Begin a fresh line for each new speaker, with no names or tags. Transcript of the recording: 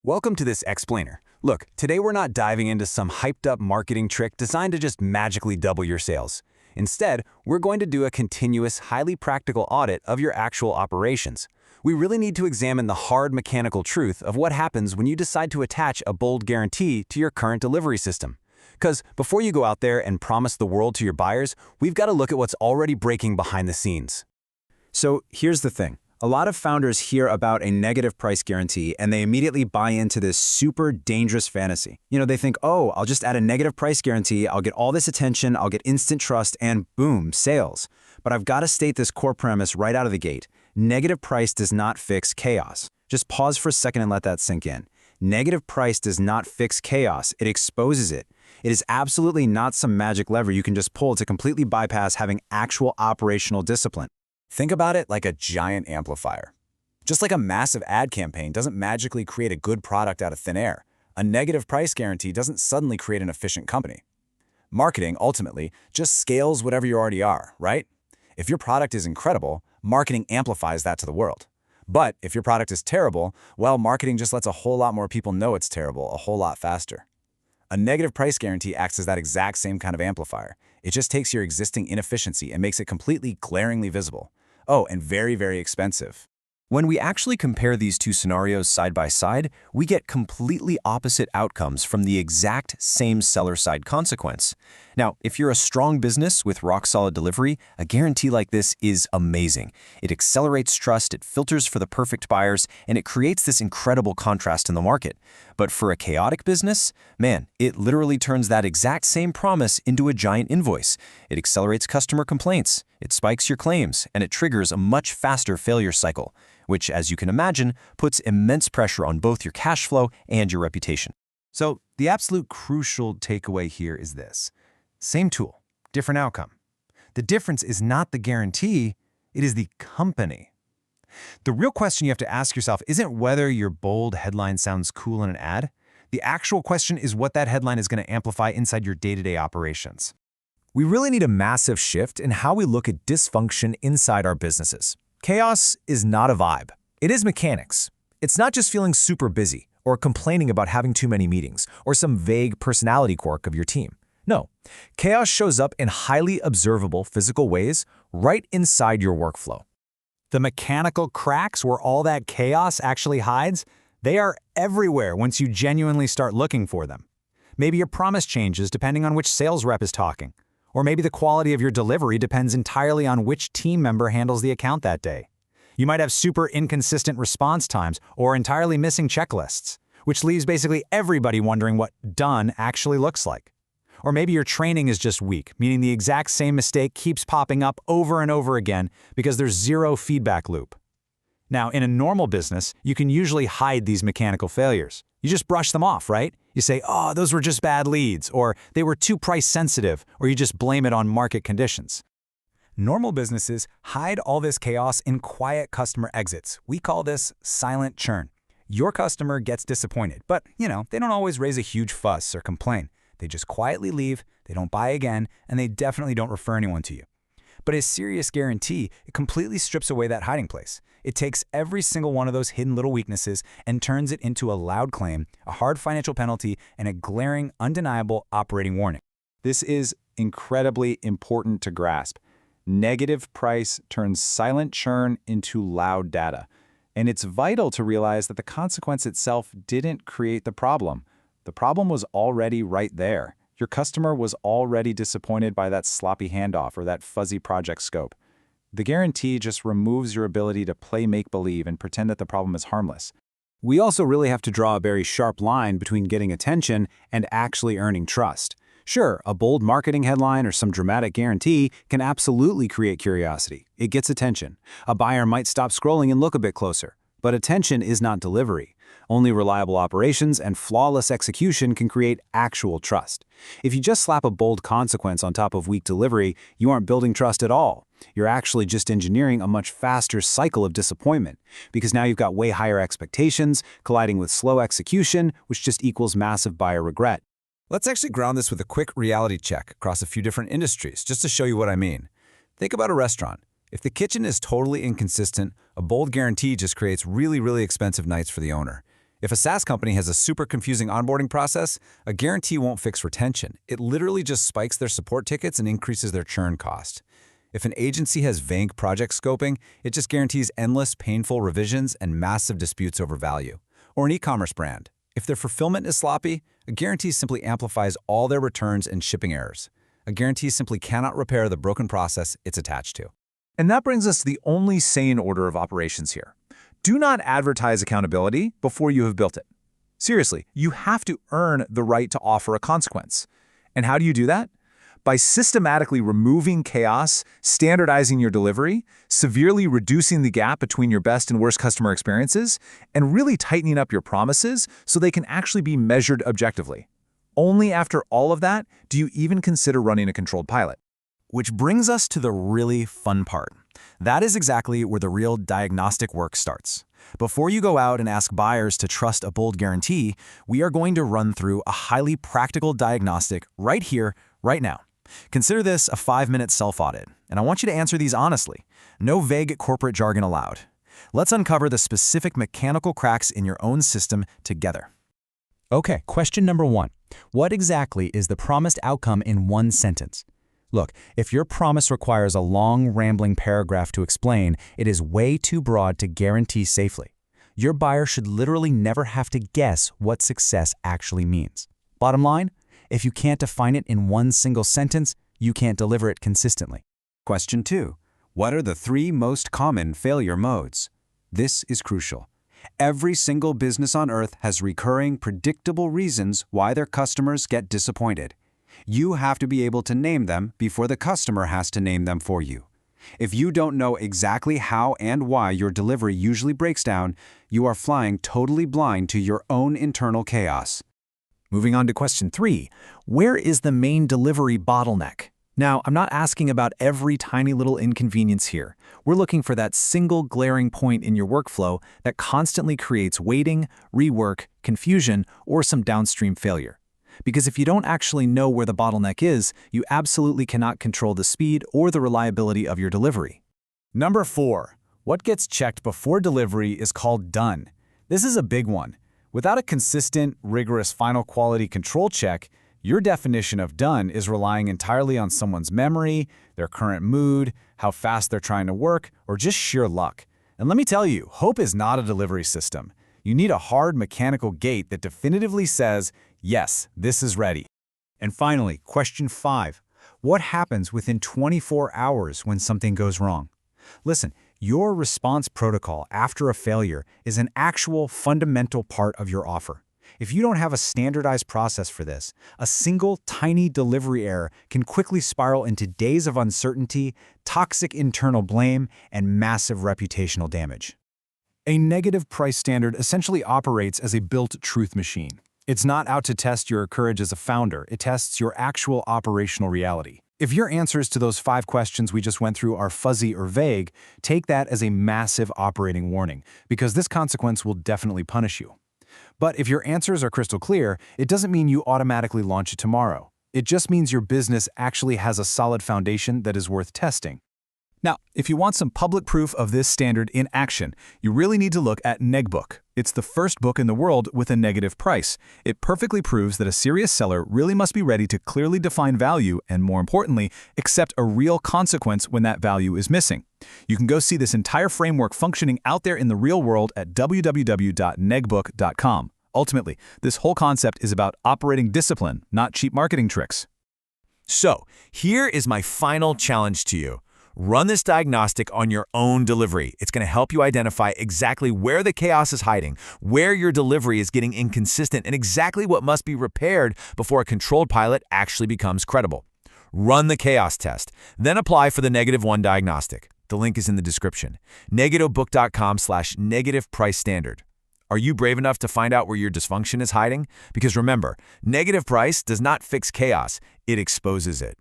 Welcome to this explainer. Look, today we're not diving into some hyped-up marketing trick designed to just magically double your sales. Instead, we're going to do a continuous, highly practical audit of your actual operations. We really need to examine the hard mechanical truth of what happens when you decide to attach a bold guarantee to your current delivery system. Because before you go out there and promise the world to your buyers, we've got to look at what's already breaking behind the scenes.
So here's the thing. A lot of founders hear about a negative price guarantee and they immediately buy into this super dangerous fantasy. They think, oh, I'll just add a negative price guarantee, I'll get all this attention, I'll get instant trust, and boom, sales. But I've got to state this core premise right out of the gate. Negative price does not fix chaos. Just pause for a second and let that sink in. Negative price does not fix chaos, it exposes it. It is absolutely not some magic lever you can just pull to completely bypass having actual operational discipline.
Think about it like a giant amplifier. Just like a massive ad campaign doesn't magically create a good product out of thin air, a negative price guarantee doesn't suddenly create an efficient company. Marketing, ultimately, just scales whatever you already are, right? If your product is incredible, marketing amplifies that to the world. But if your product is terrible, well, marketing just lets a whole lot more people know it's terrible a whole lot faster. A negative price guarantee acts as that exact same kind of amplifier. It just takes your existing inefficiency and makes it completely glaringly visible. Oh, and very, very expensive.
When we actually compare these two scenarios side by side, we get completely opposite outcomes from the exact same seller-side consequence. Now, if you're a strong business with rock-solid delivery, a guarantee like this is amazing. It accelerates trust, it filters for the perfect buyers, and it creates this incredible contrast in the market. But for a chaotic business, man, it literally turns that exact same promise into a giant invoice. It accelerates customer complaints, it spikes your claims, and it triggers a much faster failure cycle, which, as you can imagine, puts immense pressure on both your cash flow and your reputation.
So the absolute crucial takeaway here is this. Same tool, different outcome. The difference is not the guarantee, it is the company. The real question you have to ask yourself isn't whether your bold headline sounds cool in an ad. The actual question is what that headline is going to amplify inside your day-to-day operations.
We really need a massive shift in how we look at dysfunction inside our businesses. Chaos is not a vibe. It is mechanics. It's not just feeling super busy or complaining about having too many meetings or some vague personality quirk of your team. No, chaos shows up in highly observable physical ways right inside your workflow.
The mechanical cracks where all that chaos actually hides, they are everywhere once you genuinely start looking for them. Maybe your promise changes depending on which sales rep is talking. Or maybe the quality of your delivery depends entirely on which team member handles the account that day. You might have super inconsistent response times or entirely missing checklists, which leaves basically everybody wondering what done actually looks like. Or maybe your training is just weak, meaning the exact same mistake keeps popping up over and over again because there's zero feedback loop. Now, in a normal business, you can usually hide these mechanical failures. You just brush them off, right? You say, oh, those were just bad leads, or they were too price sensitive, or you just blame it on market conditions. Normal businesses hide all this chaos in quiet customer exits. We call this silent churn. Your customer gets disappointed, but, they don't always raise a huge fuss or complain. They just quietly leave, they don't buy again, and they definitely don't refer anyone to you. But a serious guarantee, it completely strips away that hiding place. It takes every single one of those hidden little weaknesses and turns it into a loud claim, a hard financial penalty, and a glaring, undeniable operating warning.
This is incredibly important to grasp. Negative price turns silent churn into loud data. And it's vital to realize that the consequence itself didn't create the problem. The problem was already right there. Your customer was already disappointed by that sloppy handoff or that fuzzy project scope. The guarantee just removes your ability to play make-believe and pretend that the problem is harmless.
We also really have to draw a very sharp line between getting attention and actually earning trust. Sure, a bold marketing headline or some dramatic guarantee can absolutely create curiosity. It gets attention. A buyer might stop scrolling and look a bit closer. But attention is not delivery. Only reliable operations and flawless execution can create actual trust. If you just slap a bold consequence on top of weak delivery, you aren't building trust at all. You're actually just engineering a much faster cycle of disappointment, because now you've got way higher expectations colliding with slow execution, which just equals massive buyer regret.
Let's actually ground this with a quick reality check across a few different industries, just to show you what I mean. Think about a restaurant. If the kitchen is totally inconsistent, a bold guarantee just creates really, really expensive nights for the owner.
If a SaaS company has a super confusing onboarding process, a guarantee won't fix retention. It literally just spikes their support tickets and increases their churn cost. If an agency has vague project scoping, it just guarantees endless, painful revisions and massive disputes over value. Or an e-commerce brand. If their fulfillment is sloppy, a guarantee simply amplifies all their returns and shipping errors. A guarantee simply cannot repair the broken process it's attached to.
And that brings us to the only sane order of operations here. Do not advertise accountability before you have built it. Seriously, you have to earn the right to offer a consequence. And how do you do that? By systematically removing chaos, standardizing your delivery, severely reducing the gap between your best and worst customer experiences, and really tightening up your promises so they can actually be measured objectively. Only after all of that do you even consider running a controlled pilot.
Which brings us to the really fun part. That is exactly where the real diagnostic work starts. Before you go out and ask buyers to trust a bold guarantee, we are going to run through a highly practical diagnostic right here, right now. Consider this a 5-minute self-audit, and I want you to answer these honestly. No vague corporate jargon allowed. Let's uncover the specific mechanical cracks in your own system together.
Okay, question number 1. What exactly is the promised outcome in one sentence? Look, if your promise requires a long, rambling paragraph to explain, it is way too broad to guarantee safely. Your buyer should literally never have to guess what success actually means. Bottom line, if you can't define it in one single sentence, you can't deliver it consistently.
Question 2. What are the 3 most common failure modes? This is crucial. Every single business on earth has recurring, predictable reasons why their customers get disappointed. You have to be able to name them before the customer has to name them for you. If you don't know exactly how and why your delivery usually breaks down, you are flying totally blind to your own internal chaos.
Moving on to question 3, where is the main delivery bottleneck? Now, I'm not asking about every tiny little inconvenience here. We're looking for that single glaring point in your workflow that constantly creates waiting, rework, confusion, or some downstream failure. Because if you don't actually know where the bottleneck is, you absolutely cannot control the speed or the reliability of your delivery.
Number 4. What gets checked before delivery is called done. This is a big one. Without a consistent, rigorous final quality control check, your definition of done is relying entirely on someone's memory, their current mood, how fast they're trying to work, or just sheer luck. And let me tell you, hope is not a delivery system. You need a hard mechanical gate that definitively says, yes, this is ready.
And finally, question 5. What happens within 24 hours when something goes wrong? Listen, your response protocol after a failure is an actual fundamental part of your offer. If you don't have a standardized process for this, a single tiny delivery error can quickly spiral into days of uncertainty, toxic internal blame, and massive reputational damage.
A negative price standard essentially operates as a built truth machine. It's not out to test your courage as a founder, it tests your actual operational reality. If your answers to those 5 questions we just went through are fuzzy or vague, take that as a massive operating warning, because this consequence will definitely punish you. But if your answers are crystal clear, it doesn't mean you automatically launch it tomorrow. It just means your business actually has a solid foundation that is worth testing. Now, if you want some public proof of this standard in action, you really need to look at NegBook. It's the first book in the world with a negative price. It perfectly proves that a serious seller really must be ready to clearly define value and, more importantly, accept a real consequence when that value is missing. You can go see this entire framework functioning out there in the real world at www.negbook.com. Ultimately, this whole concept is about operating discipline, not cheap marketing tricks.
So, here is my final challenge to you. Run this diagnostic on your own delivery. It's going to help you identify exactly where the chaos is hiding, where your delivery is getting inconsistent, and exactly what must be repaired before a controlled pilot actually becomes credible. Run the chaos test, then apply for the -1 diagnostic. The link is in the description. NegativeBook.com/negative price standard. Are you brave enough to find out where your dysfunction is hiding? Because remember, negative price does not fix chaos, it exposes it.